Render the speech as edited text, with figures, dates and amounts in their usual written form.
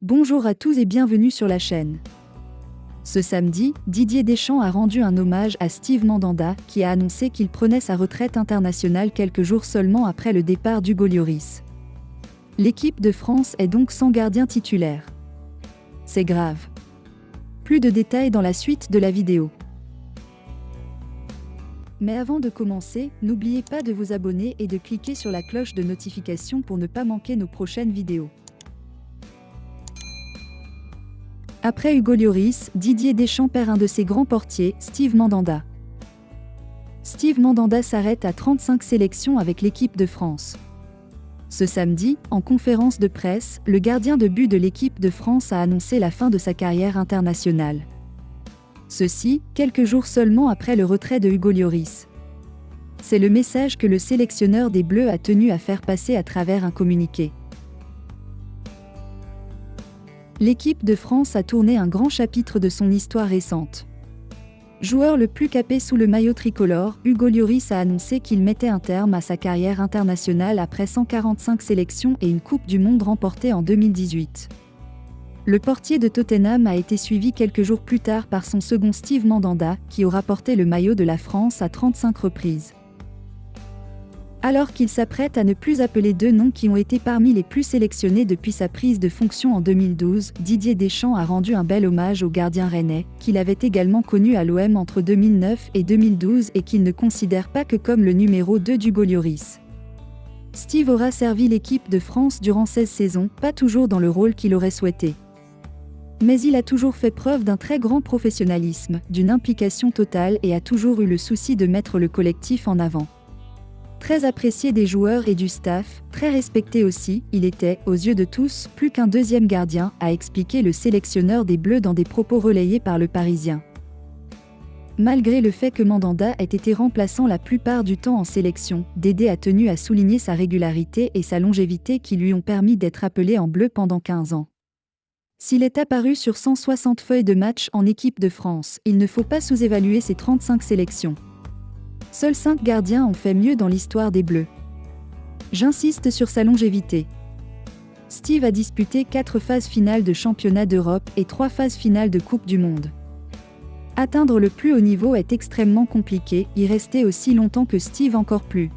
Bonjour à tous et bienvenue sur la chaîne. Ce samedi, Didier Deschamps a rendu un hommage à Steve Mandanda, qui a annoncé qu'il prenait sa retraite internationale quelques jours seulement après le départ d'Hugo Lloris. L'équipe de France est donc sans gardien titulaire. C'est grave. Plus de détails dans la suite de la vidéo. Mais avant de commencer, n'oubliez pas de vous abonner et de cliquer sur la cloche de notification pour ne pas manquer nos prochaines vidéos. Après Hugo Lloris, Didier Deschamps perd un de ses grands portiers, Steve Mandanda. Steve Mandanda s'arrête à 35 sélections avec l'équipe de France. Ce samedi, en conférence de presse, le gardien de but de l'équipe de France a annoncé la fin de sa carrière internationale. Ceci, quelques jours seulement après le retrait de Hugo Lloris. C'est le message que le sélectionneur des Bleus a tenu à faire passer à travers un communiqué. L'équipe de France a tourné un grand chapitre de son histoire récente. Joueur le plus capé sous le maillot tricolore, Hugo Lloris a annoncé qu'il mettait un terme à sa carrière internationale après 145 sélections et une Coupe du Monde remportée en 2018. Le portier de Tottenham a été suivi quelques jours plus tard par son second Steve Mandanda, qui aura porté le maillot de la France à 35 reprises. Alors qu'il s'apprête à ne plus appeler deux noms qui ont été parmi les plus sélectionnés depuis sa prise de fonction en 2012, Didier Deschamps a rendu un bel hommage au gardien rennais, qu'il avait également connu à l'OM entre 2009 et 2012 et qu'il ne considère pas que comme le numéro 2 d'Hugo Lloris. Steve aura servi l'équipe de France durant 16 saisons, pas toujours dans le rôle qu'il aurait souhaité. Mais il a toujours fait preuve d'un très grand professionnalisme, d'une implication totale et a toujours eu le souci de mettre le collectif en avant. Très apprécié des joueurs et du staff, très respecté aussi, il était, aux yeux de tous, plus qu'un deuxième gardien, a expliqué le sélectionneur des Bleus dans des propos relayés par Le Parisien. Malgré le fait que Mandanda ait été remplaçant la plupart du temps en sélection, Dédé a tenu à souligner sa régularité et sa longévité qui lui ont permis d'être appelé en bleu pendant 15 ans. S'il est apparu sur 160 feuilles de match en équipe de France, il ne faut pas sous-évaluer ses 35 sélections. Seuls 5 gardiens ont fait mieux dans l'histoire des Bleus. J'insiste sur sa longévité. Steve a disputé 4 phases finales de championnat d'Europe et 3 phases finales de Coupe du Monde. Atteindre le plus haut niveau est extrêmement compliqué, y rester aussi longtemps que Steve encore plus.